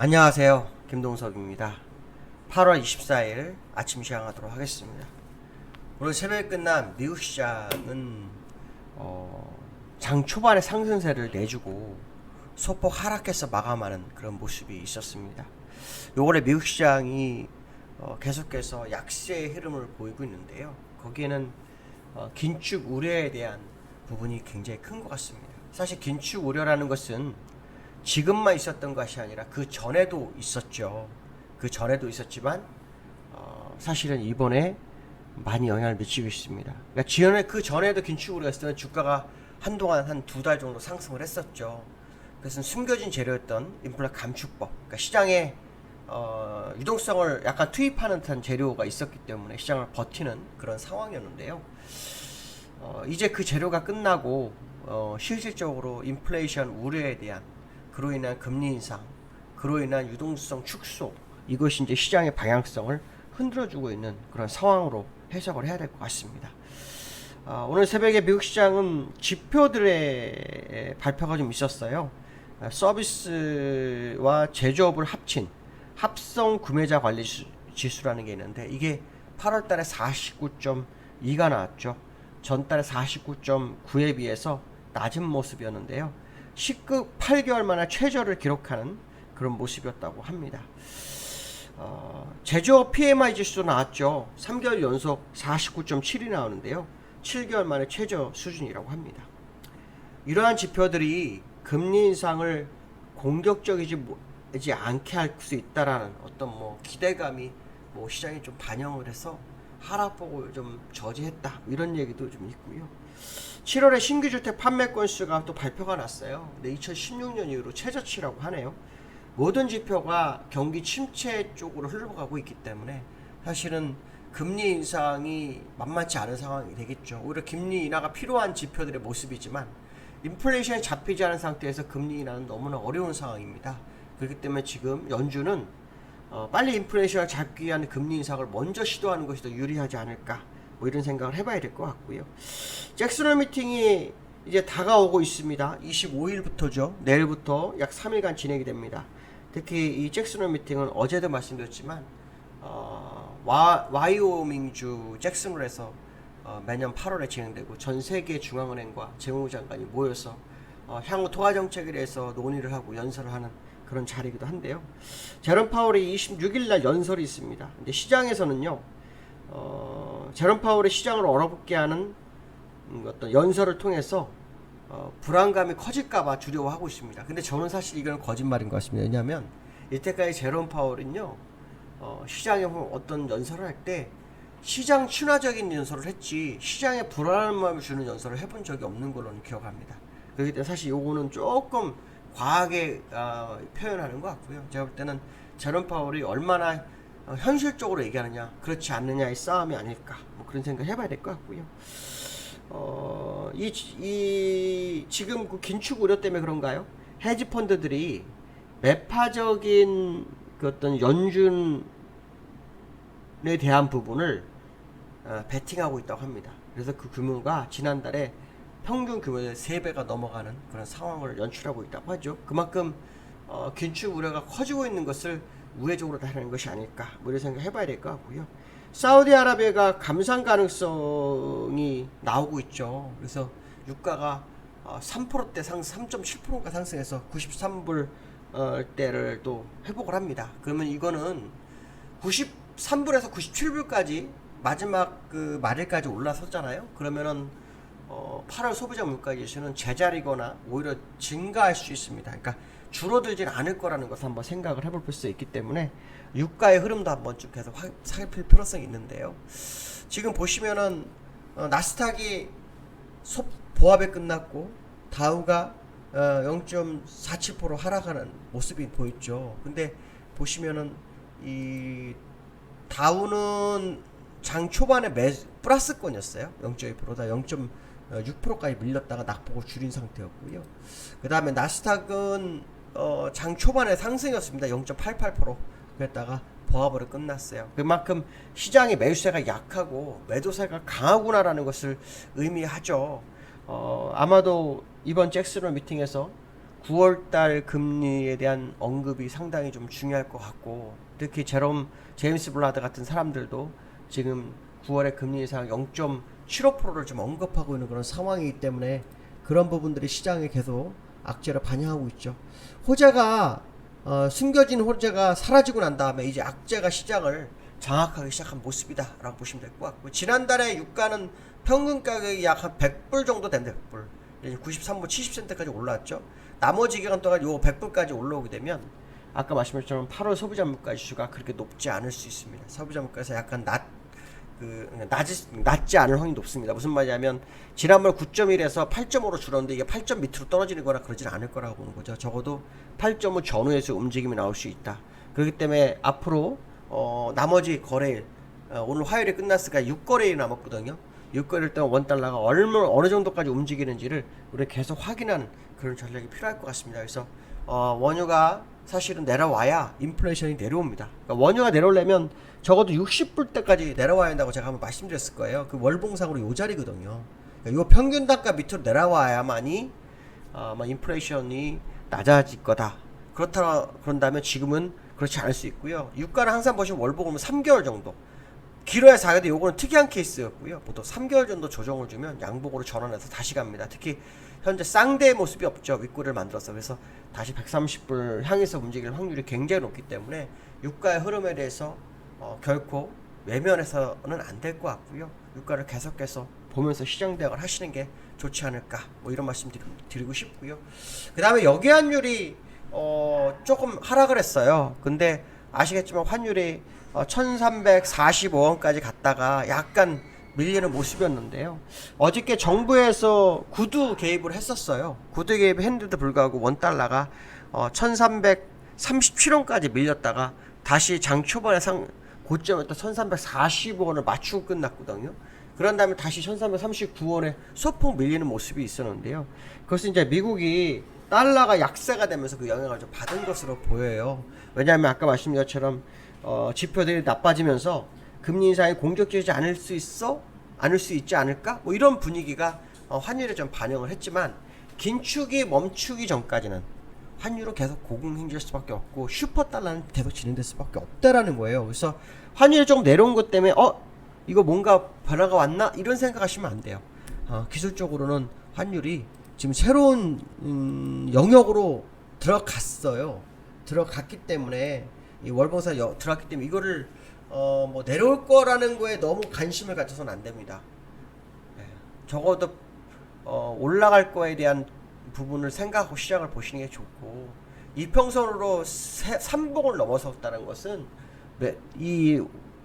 안녕하세요. 김동석입니다. 8월 24일 아침 시작하도록 하겠습니다. 오늘 새벽에 끝난 미국 시장은 장 초반에 상승세를 내주고 소폭 하락해서 마감하는 그런 모습이 있었습니다. 요번에 미국 시장이 계속해서 약세의 흐름을 보이고 있는데요. 거기에는 긴축 우려에 대한 부분이 굉장히 큰 것 같습니다. 사실 긴축 우려라는 것은 지금만 있었던 것이 아니라 그 전에도 있었죠. 그 전에도 있었지만 사실은 이번에 많이 영향을 미치고 있습니다. 그러니까 그 전에도 긴축 우려가 있었던 주가가 한동안 한 2달 정도 상승을 했었죠. 그것은 숨겨진 재료였던 인플레 감축법, 그러니까 시장에 유동성을 약간 투입하는 듯한 재료가 있었기 때문에 시장을 버티는 그런 상황이었는데요. 이제 그 재료가 끝나고 실질적으로 인플레이션 우려에 대한 그로 인한 금리 인상, 그로 인한 유동성 축소, 이것이 이제 시장의 방향성을 흔들어주고 있는 그런 상황으로 해석을 해야 될 것 같습니다. 오늘 새벽에 미국 시장은 지표들의 발표가 좀 있었어요. 서비스와 제조업을 합친 합성 구매자 관리 지수라는 게 있는데 이게 8월 달에 49.2가 나왔죠. 전달에 49.9에 비해서 낮은 모습이었는데요. 8개월 만에 최저를 기록하는 그런 모습이었다고 합니다. 제조업 PMI 지수도 나왔죠. 3개월 연속 49.7이 나오는데요. 7개월 만에 최저 수준이라고 합니다. 이러한 지표들이 금리 인상을 공격적이지 않게 할 수 있다라는 어떤 기대감이 시장에 좀 반영을 해서 하락폭을 좀 저지했다 이런 얘기도 좀 있고요. 7월에 신규 주택 판매 건수가 또 발표가 났어요. 근데 2016년 이후로 최저치라고 하네요. 모든 지표가 경기 침체 쪽으로 흘러가고 있기 때문에 사실은 금리 인상이 만만치 않은 상황이 되겠죠. 오히려 금리 인하가 필요한 지표들의 모습이지만 인플레이션이 잡히지 않은 상태에서 금리 인하는 너무나 어려운 상황입니다. 그렇기 때문에 지금 연준은 빨리 인플레이션을 잡기 위한 금리 인상을 먼저 시도하는 것이 더 유리하지 않을까 이런 생각을 해봐야 될 것 같고요. 잭슨홀 미팅이 이제 다가오고 있습니다. 25일부터죠. 내일부터 약 3일간 진행이 됩니다. 특히 이 잭슨홀 미팅은 어제도 말씀드렸지만 와이오밍주 잭슨홀에서 매년 8월에 진행되고 전 세계 중앙은행과 재무부 장관이 모여서 향후 통화 정책에 대해서 논의를 하고 연설을 하는 그런 자리이기도 한데요. 제롬 파월이 26일 날 연설이 있습니다. 근데 시장에서는요. 제롬 파월의 시장을 얼어붙게 하는 어떤 연설을 통해서 불안감이 커질까봐 두려워하고 있습니다. 근데 저는 사실 이건 거짓말인 것 같습니다. 왜냐하면 이때까지 제롬 파월은요 시장에 어떤 연설을 할 때 시장 친화적인 연설을 했지 시장에 불안함을 주는 연설을 해본 적이 없는 걸로는 기억합니다. 그렇기 때문에 사실 요거는 조금 과하게 표현하는 것 같고요. 제가 볼 때는 제롬 파월이 얼마나 현실적으로 얘기하느냐 그렇지 않느냐의 싸움이 아닐까 그런 생각을 해봐야 될 것 같고요. 지금 그 긴축 우려 때문에 그런가요? 헤지 펀드들이 매파적인 그 어떤 연준에 대한 부분을 베팅하고 있다고 합니다. 그래서 그 규모가 지난달에 평균 규모의 3배가 넘어가는 그런 상황을 연출하고 있다고 하죠. 그만큼 긴축 우려가 커지고 있는 것을 우회적으로 다루는 것이 아닐까 이런 생각 해봐야 될 것 같고요. 사우디아라비아가 감산 가능성이 나오고 있죠. 그래서 유가가 3%대 3.7%가 상승해서 93불대를 또 회복을 합니다. 그러면 이거는 93불에서 97불까지 마지막 그 말일까지 올라섰잖아요. 그러면은 8월 소비자 물가 지수는 제자리거나 오히려 증가할 수 있습니다. 그러니까 줄어들진 않을 거라는 것을 한번 생각을 해볼 수 있기 때문에 유가의 흐름도 한번 좀 계속 살필 필요성이 있는데요. 지금 보시면은 나스닥이 보합에 끝났고 다우가 0.47% 하락하는 모습이 보였죠. 근데 보시면은 이 다우는 장 초반에 플러스권이었어요. 0.2%다 0.6%까지 밀렸다가 낙폭을 줄인 상태였고요. 그 다음에 나스닥은 장 초반에 상승이었습니다. 0.88%. 그랬다가 보합으로 끝났어요. 그만큼 시장의 매수세가 약하고 매도세가 강하구나라는 것을 의미하죠. 아마도 이번 잭슨홀 미팅에서 9월달 금리에 대한 언급이 상당히 좀 중요할 것 같고, 특히 제임스 블라드 같은 사람들도 지금 9월에 금리 인상 0.75%를 좀 언급하고 있는 그런 상황이기 때문에 그런 부분들이 시장에 계속 악재를 반영하고 있죠. 숨겨진 호재가 사라지고 난 다음에 이제 악재가 시장을 장악하기 시작한 모습이다 라고 보시면 될 것 같고, 지난달에 유가는 평균 가격이 약 한 100불 정도 됩니다. 100불 93불 70센트까지 올라왔죠. 나머지 기간 동안 요 100불까지 올라오게 되면 아까 말씀드린 것처럼 8월 소비자 물가 지수가 그렇게 높지 않을 수 있습니다. 소비자 물가에서 약간 낮지 않을 확률이 높습니다. 무슨 말이냐면 지난번 9.1에서 8.5로 줄었는데 이게 8점 밑으로 떨어지는 거나 그러진 않을 거라고 보는 거죠. 적어도 8.5 전후에서 움직임이 나올 수 있다. 그렇기 때문에 앞으로 나머지 거래일, 오늘 화요일에 끝났으니까 6거래일 남았거든요. 6거래일 동안 원달러가 어느 정도까지 움직이는지를 우리 계속 확인하는 그런 전략이 필요할 것 같습니다. 그래서 원유가 사실은 내려와야 인플레이션이 내려옵니다. 그러니까 원유가 내려오려면 적어도 60불 때까지 내려와야 한다고 제가 한번 말씀드렸을 거예요. 그 월봉상으로 요 자리거든요. 그러니까 요 평균 단가 밑으로 내려와야만이 인플레이션이 낮아질 거다. 그런다면 지금은 그렇지 않을 수 있고요. 유가는 항상 보시면 월봉은 3개월 정도, 길어야 4개월. 요거는 특이한 케이스였고요. 보통 3개월 정도 조정을 주면 양봉으로 전환해서 다시 갑니다. 특히 현재 쌍대의 모습이 없죠. 윗골을 만들어서. 그래서 다시 130불 향해서 움직일 확률이 굉장히 높기 때문에 유가의 흐름에 대해서 결코 외면해서는 안 될 것 같고요. 유가를 계속해서 보면서 시장 대응을 하시는 게 좋지 않을까, 이런 말씀 드리고 싶고요. 그 다음에 여기환율이 조금 하락을 했어요. 근데 아시겠지만 환율이 1345원까지 갔다가 약간 밀리는 모습이었는데요. 어저께 정부에서 구두 개입을 했었어요. 구두 개입했는데도 불구하고 원달러가 1337원까지 밀렸다가 다시 장 초반에 고점이었던 1345원을 맞추고 끝났거든요. 그런 다음에 다시 1339원에 소폭 밀리는 모습이 있었는데요. 그것은 이제 미국이 달러가 약세가 되면서 그 영향을 좀 받은 것으로 보여요. 왜냐하면 아까 말씀드린 것처럼 지표들이 나빠지면서 금리 인상이 공격적이지 않을 수 있지 않을까? 이런 분위기가 환율에 좀 반영을 했지만, 긴축이 멈추기 전까지는 환율은 계속 고공행진할 수밖에 없고 슈퍼달러는 계속 진행될 수밖에 없다라는 거예요. 그래서 환율이 좀 내려온 것 때문에 이거 뭔가 변화가 왔나? 이런 생각하시면 안 돼요. 기술적으로는 환율이 지금 새로운 영역으로 들어갔어요. 들어갔기 때문에 이 월봉사 들어갔기 때문에 이거를 내려올 거라는 거에 너무 관심을 가져서는 안 됩니다. 적어도 올라갈 거에 대한 부분을 생각하고 시장을 보시는 게 좋고, 이평선으로 3봉을 넘어섰다는 것은 이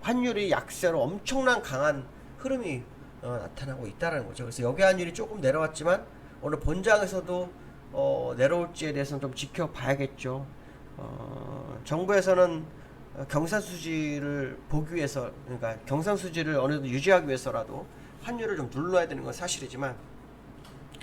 환율이 약세로 엄청난 강한 흐름이 나타나고 있다는 거죠. 그래서 여기환율이 조금 내려왔지만 오늘 본장에서도 내려올지에 대해서는 좀 지켜봐야겠죠. 정부에서는 경상수지를 보기 위해서, 그러니까 경상수지를 어느 정도 유지하기 위해서라도 환율을 좀 눌러야 되는 건 사실이지만,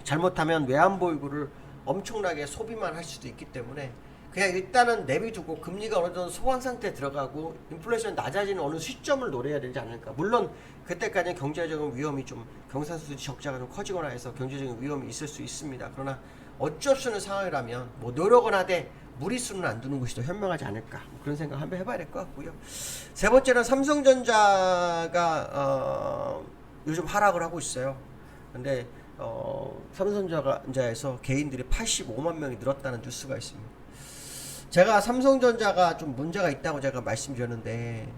잘못하면 외환보유고를 엄청나게 소비만 할 수도 있기 때문에 그냥 일단은 내비두고 금리가 어느 정도 소강 상태에 들어가고 인플레이션 낮아지는 어느 시점을 노려야 되지 않을까. 물론 그때까지는 경제적인 위험이 좀, 경상수지 적자가 좀 커지거나 해서 경제적인 위험이 있을 수 있습니다. 그러나 어쩔 수 없는 상황이라면 노력은 하되 무리수는 안 두는 것이 더 현명하지 않을까, 그런 생각 한번 해봐야 될 것 같고요. 세 번째는 삼성전자가 요즘 하락을 하고 있어요. 근데 삼성전자에서 개인들이 85만 명이 늘었다는 뉴스가 있습니다. 제가 삼성전자가 좀 문제가 있다고 제가 말씀드렸는데,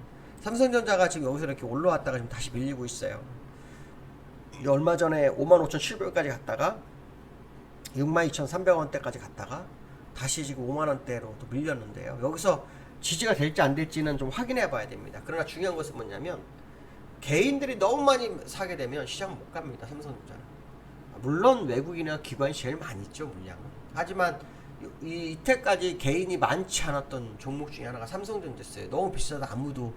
삼성전자가 지금 여기서 이렇게 올라왔다가 지금 다시 밀리고 있어요. 얼마 전에 55,700원까지 갔다가 62,300원대까지 갔다가 다시 지금 5만원대로 또 밀렸는데요. 여기서 지지가 될지 안 될지는 좀 확인해 봐야 됩니다. 그러나 중요한 것은 뭐냐면, 개인들이 너무 많이 사게 되면 시장은 못 갑니다. 삼성전자는. 물론 외국인이나 기관이 제일 많이 있죠, 물량은. 하지만 이때까지 개인이 많지 않았던 종목 중에 하나가 삼성전자였어요. 너무 비싸다 아무도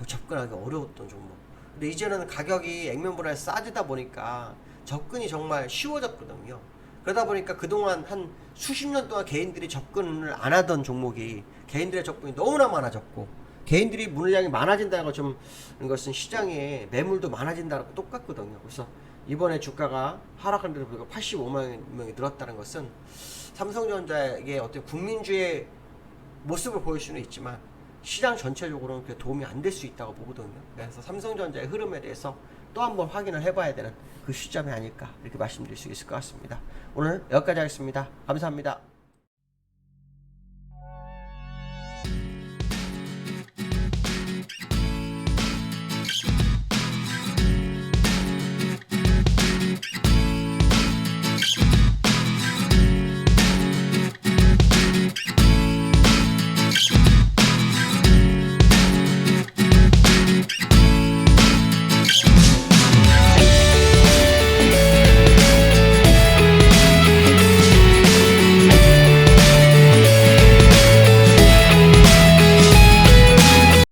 접근하기 어려웠던 종목. 근데 이제는 가격이 액면분할에서 싸지다 보니까 접근이 정말 쉬워졌거든요. 그러다 보니까 그동안 한 수십 년 동안 개인들이 접근을 안 하던 종목이, 개인들의 접근이 너무나 많아졌고, 개인들이 물량이 많아진다는 것은 시장에 매물도 많아진다는 거 똑같거든요. 그래서 이번에 주가가 하락한 데도 불구하고 85만 명이 늘었다는 것은 삼성전자에게 어떤 국민주의 모습을 보일 수는 있지만 시장 전체적으로는 그 도움이 안 될 수 있다고 보거든요. 그래서 삼성전자의 흐름에 대해서 또 한번 확인을 해봐야 되는 그 시점이 아닐까 이렇게 말씀드릴 수 있을 것 같습니다. 오늘 여기까지 하겠습니다. 감사합니다.